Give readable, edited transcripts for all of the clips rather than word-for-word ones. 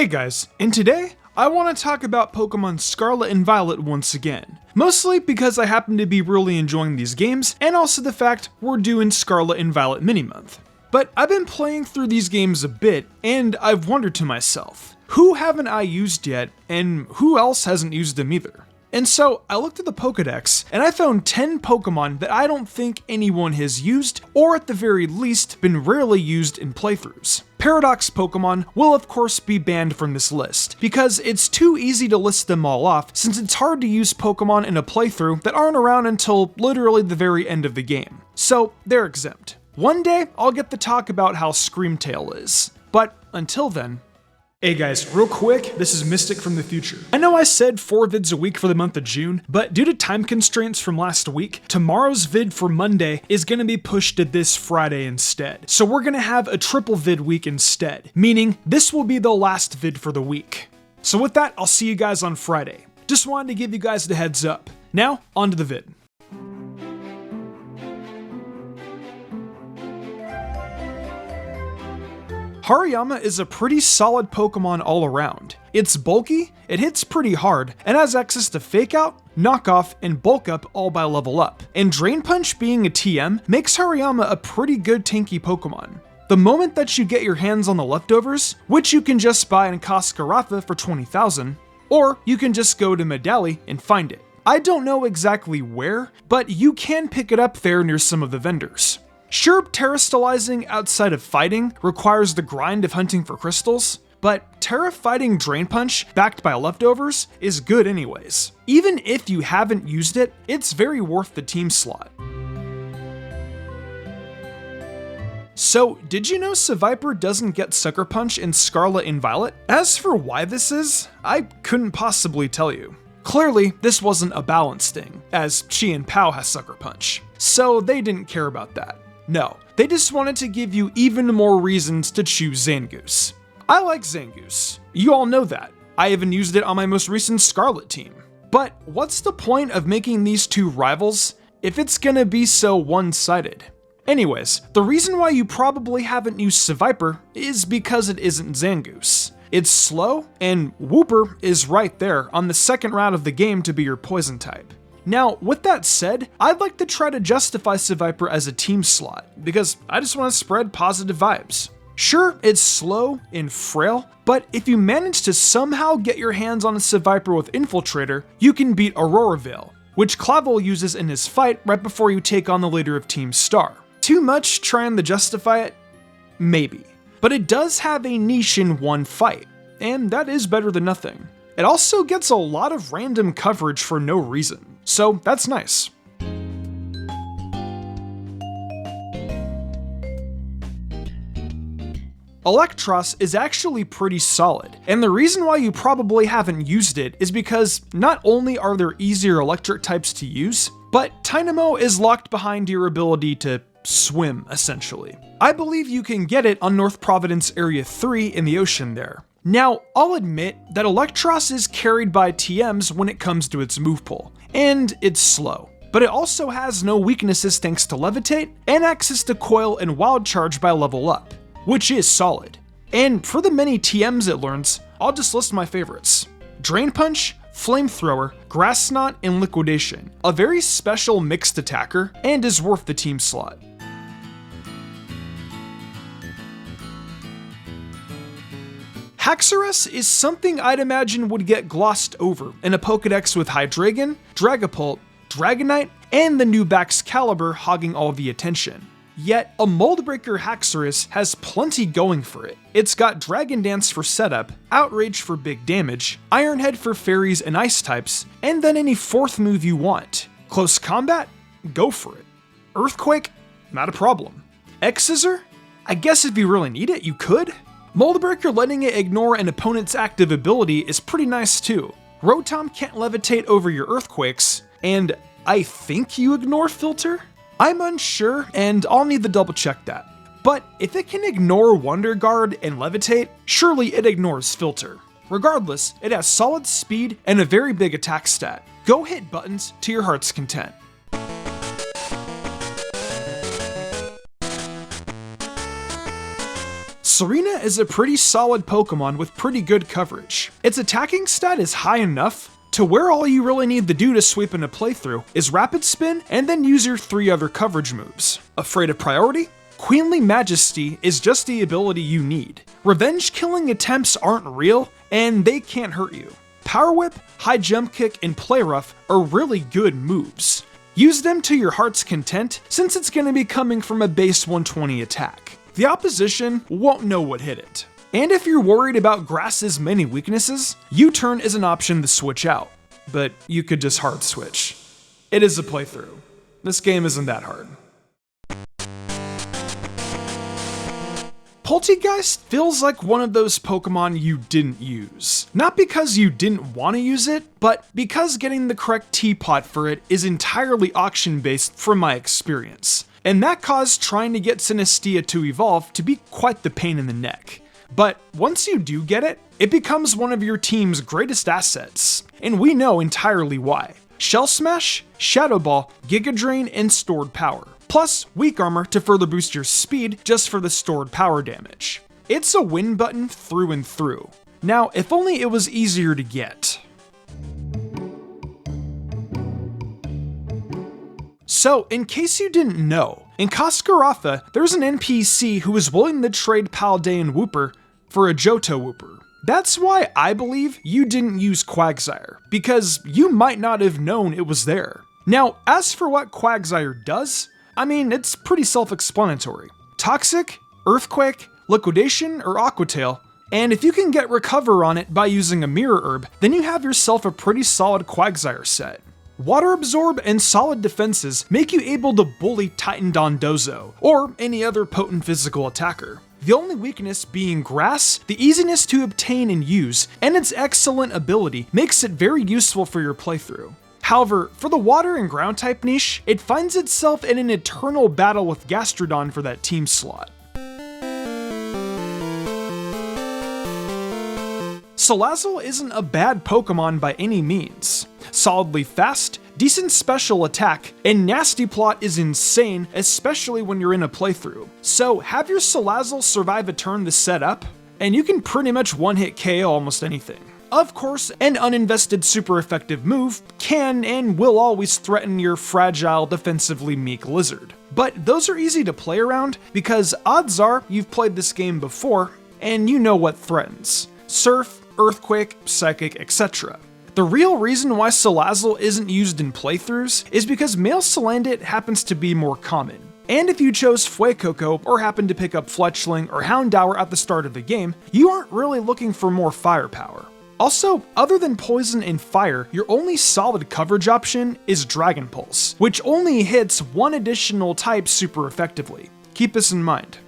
Hey guys, and today I want to talk about Pokemon Scarlet and Violet once again. Mostly because I happen to be really enjoying these games, and also the fact we're doing Scarlet and Violet mini-month. But I've been playing through these games a bit, and I've wondered to myself, who haven't I used yet, and who else hasn't used them either? And so I looked at the Pokedex, and I found 10 Pokemon that I don't think anyone has used, or at the very least, been rarely used in playthroughs. Paradox Pokemon will of course be banned from this list, because it's too easy to list them all off since it's hard to use Pokemon in a playthrough that aren't around until literally the very end of the game. So they're exempt. One day, I'll get to talk about how Screamtail is. But until then, hey guys, real quick, this is Mystic from the future. I know I said 4 vids a week for the month of June, but due to time constraints from last week, tomorrow's vid for Monday is gonna be pushed to this Friday instead. So we're gonna have a triple vid week instead, meaning this will be the last vid for the week. So with that, I'll see you guys on Friday. Just wanted to give you guys the heads up. Now, on to the vid. Hariyama is a pretty solid Pokemon all around. It's bulky, it hits pretty hard, and has access to Fake Out, Knock Off, and Bulk Up all by level up. And Drain Punch being a TM makes Hariyama a pretty good tanky Pokemon. The moment that you get your hands on the leftovers, which you can just buy in Coscarafa for 20,000, or you can just go to Medali and find it. I don't know exactly where, but you can pick it up there near some of the vendors. Sure, terastallizing outside of fighting requires the grind of hunting for crystals, but Terra fighting Drain Punch backed by leftovers is good anyways. Even if you haven't used it, it's very worth the team slot. So, did you know Seviper doesn't get Sucker Punch in Scarlet and Violet? As for why this is, I couldn't possibly tell you. Clearly, this wasn't a balance thing, as Chi and Pao has Sucker Punch, so they didn't care about that. No, they just wanted to give you even more reasons to choose Zangoose. I like Zangoose. You all know that. I even used it on my most recent Scarlet team. But what's the point of making these two rivals if it's gonna be so one-sided? Anyways, the reason why you probably haven't used Seviper is because it isn't Zangoose. It's slow, and Wooper is right there on the second round of the game to be your poison type. Now, with that said, I'd like to try to justify Seviper as a team slot, because I just want to spread positive vibes. Sure, it's slow and frail, but if you manage to somehow get your hands on a Seviper with Infiltrator, you can beat Aurora Veil, which Clavel uses in his fight right before you take on the leader of Team Star. Too much trying to justify it? Maybe. But it does have a niche in one fight, and that is better than nothing. It also gets a lot of random coverage for no reason, so that's nice. Electros is actually pretty solid, and the reason why you probably haven't used it is because not only are there easier electric types to use, but Tynamo is locked behind your ability to swim, essentially. I believe you can get it on North Providence Area 3 in the ocean there. Now, I'll admit that Electros is carried by TMs when it comes to its move pool, and it's slow. But it also has no weaknesses thanks to Levitate, and access to Coil and Wild Charge by level up, which is solid. And for the many TMs it learns, I'll just list my favorites. Drain Punch, Flamethrower, Grass Knot, and Liquidation, a very special mixed attacker, and is worth the team slot. Haxorus is something I'd imagine would get glossed over in a Pokedex with Hydreigon, Dragapult, Dragonite, and the new Baxcalibur hogging all the attention. Yet, a Moldbreaker Haxorus has plenty going for it. It's got Dragon Dance for setup, Outrage for big damage, Iron Head for fairies and ice types, and then any fourth move you want. Close combat? Go for it. Earthquake? Not a problem. X-Scissor? I guess if you really need it, you could. Moldbreaker letting it ignore an opponent's active ability is pretty nice too. Rotom can't levitate over your earthquakes, and I think you ignore Filter? I'm unsure, and I'll need to double check that. But if it can ignore Wonder Guard and Levitate, surely it ignores Filter. Regardless, it has solid speed and a very big attack stat. Go hit buttons to your heart's content. Serena is a pretty solid Pokemon with pretty good coverage. Its attacking stat is high enough to where all you really need to do to sweep in a playthrough is Rapid Spin and then use your 3 other coverage moves. Afraid of Priority? Queenly Majesty is just the ability you need. Revenge killing attempts aren't real, and they can't hurt you. Power Whip, High Jump Kick, and Play Rough are really good moves. Use them to your heart's content since it's going to be coming from a base 120 attack. The opposition won't know what hit it. And if you're worried about Grass's many weaknesses, U-Turn is an option to switch out. But you could just hard switch. It is a playthrough. This game isn't that hard. Poltergeist feels like one of those Pokemon you didn't use. Not because you didn't want to use it, but because getting the correct teapot for it is entirely auction-based from my experience. And that caused trying to get Synestia to evolve to be quite the pain in the neck. But once you do get it, it becomes one of your team's greatest assets, and we know entirely why. Shell Smash, Shadow Ball, Giga Drain, and Stored Power. Plus Weak Armor to further boost your speed just for the stored power damage. It's a win button through and through. Now, if only it was easier to get. So, in case you didn't know, in Cascarrafa, there's an NPC who is willing to trade Paldean Wooper for a Johto Wooper. That's why I believe you didn't use Quagsire, because you might not have known it was there. Now, as for what Quagsire does, I mean, it's pretty self-explanatory. Toxic, Earthquake, Liquidation, or Aqua Tail, and if you can get Recover on it by using a Mirror Herb, then you have yourself a pretty solid Quagsire set. Water Absorb and solid defenses make you able to bully Titan Dondozo, or any other potent physical attacker. The only weakness being Grass, the easiness to obtain and use, and its excellent ability makes it very useful for your playthrough. However, for the water and ground type niche, it finds itself in an eternal battle with Gastrodon for that team slot. Salazzle isn't a bad Pokemon by any means. Solidly fast, decent special attack, and Nasty Plot is insane, especially when you're in a playthrough. So have your Salazzle survive a turn to set up, and you can pretty much one-hit KO almost anything. Of course, an uninvested super effective move can and will always threaten your fragile, defensively meek lizard. But those are easy to play around because odds are you've played this game before and you know what threatens. Surf, Earthquake, Psychic, etc. The real reason why Salazzle isn't used in playthroughs is because male Salandit happens to be more common. And if you chose Fuecoco or happened to pick up Fletchling or Houndour at the start of the game, you aren't really looking for more firepower. Also, other than Poison and Fire, your only solid coverage option is Dragon Pulse, which only hits one additional type super effectively. Keep this in mind.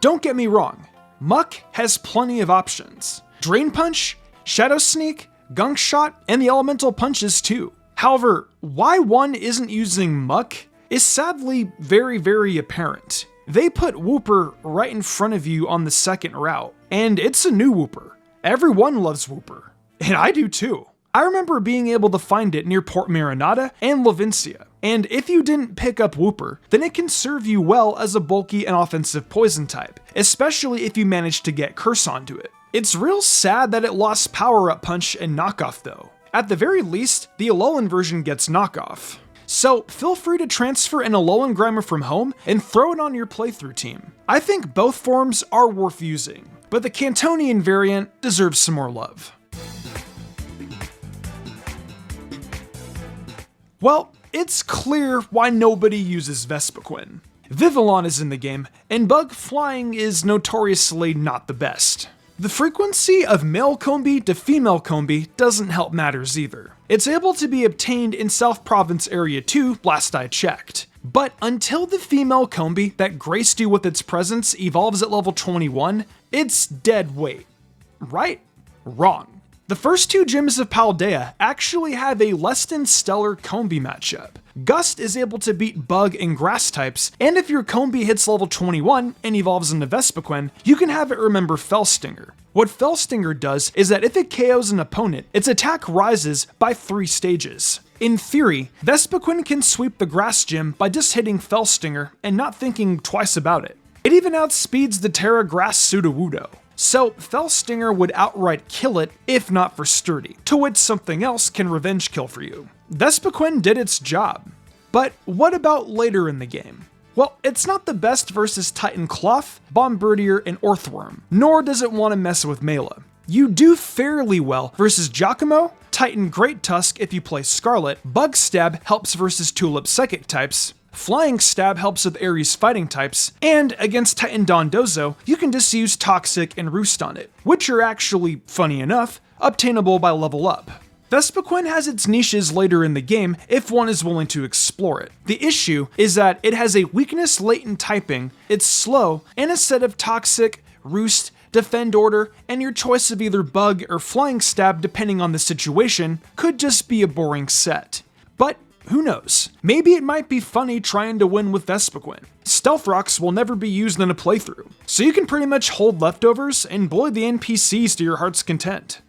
Don't get me wrong, Muck has plenty of options. Drain Punch, Shadow Sneak, Gunk Shot, and the Elemental Punches too. However, why one isn't using Muck is sadly very apparent. They put Wooper right in front of you on the second route, and it's a new Wooper. Everyone loves Wooper, and I do too. I remember being able to find it near Port Marinata and Levincia, and if you didn't pick up Wooper, then it can serve you well as a bulky and offensive poison type, especially if you manage to get Curse onto it. It's real sad that it lost Power-Up Punch and Knockoff though. At the very least, the Alolan version gets Knockoff. So feel free to transfer an Alolan Grimer from home and throw it on your playthrough team. I think both forms are worth using, but the Cantonian variant deserves some more love. Well, it's clear why nobody uses Vespaquin. Vivillon is in the game, and bug flying is notoriously not the best. The frequency of male Combi to female Combi doesn't help matters either. It's able to be obtained in South Province Area 2, last I checked. But until the female Combi that graced you with its presence evolves at level 21, it's dead weight. Right? Wrong. The first two gyms of Paldea actually have a less than stellar Combi matchup. Gust is able to beat Bug and Grass types, and if your Combi hits level 21 and evolves into Vespaquin, you can have it remember Fell Stinger. What Fell Stinger does is that if it KOs an opponent, its attack rises by 3 stages. In theory, Vespaquin can sweep the grass gym by just hitting Fell Stinger and not thinking twice about it. It even outspeeds the Terra Grass Sudowoodo. So Fell Stinger would outright kill it if not for Sturdy, to which something else can revenge kill for you. Vespaquin did its job. But what about later in the game? Well, it's not the best versus Titan Cloth, Bombirdier, and Orthworm, nor does it want to mess with Mela. You do fairly well versus Giacomo, Titan Great Tusk if you play Scarlet, Bug Stab helps versus Tulip Psychic types, Flying Stab helps with Ares fighting types, and against Titan Dondozo, you can just use Toxic and Roost on it, which are actually, funny enough, obtainable by level up. Vespaquin has its niches later in the game if one is willing to explore it. The issue is that it has a weakness late in typing, it's slow, and a set of Toxic, Roost, Defend Order, and your choice of either Bug or Flying Stab depending on the situation could just be a boring set. But who knows? Maybe it might be funny trying to win with Vespaquin. Stealth Rocks will never be used in a playthrough, so you can pretty much hold leftovers and bully the NPCs to your heart's content.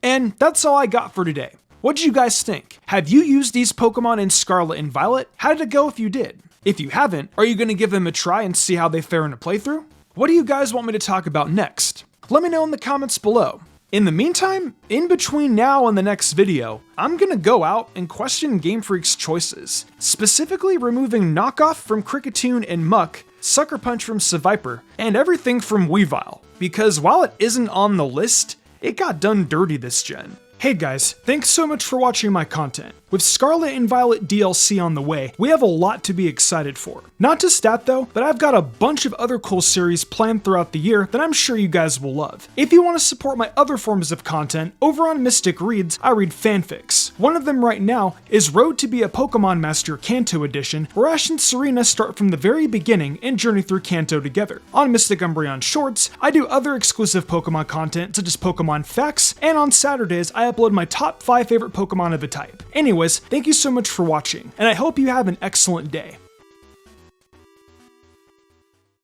And that's all I got for today. What did you guys think? Have you used these Pokemon in Scarlet and Violet? How did it go if you did? If you haven't, are you going to give them a try and see how they fare in a playthrough? What do you guys want me to talk about next? Let me know in the comments below. In the meantime, in between now and the next video, I'm gonna go out and question Game Freak's choices, specifically removing Knockoff from Kricketune and Muck, Sucker Punch from Seviper, and everything from Weavile, because while it isn't on the list, it got done dirty this gen. Hey guys, thanks so much for watching my content. With Scarlet and Violet DLC on the way, we have a lot to be excited for. Not just that though, but I've got a bunch of other cool series planned throughout the year that I'm sure you guys will love. If you want to support my other forms of content, over on Mystic Reads, I read fanfics. One of them right now is Road to be a Pokemon Master Kanto Edition, where Ash and Serena start from the very beginning and journey through Kanto together. On Mystic Umbreon Shorts, I do other exclusive Pokemon content such as Pokemon Facts, and on Saturdays I upload my top 5 favorite Pokemon of a type. Anyways, thank you so much for watching, and I hope you have an excellent day.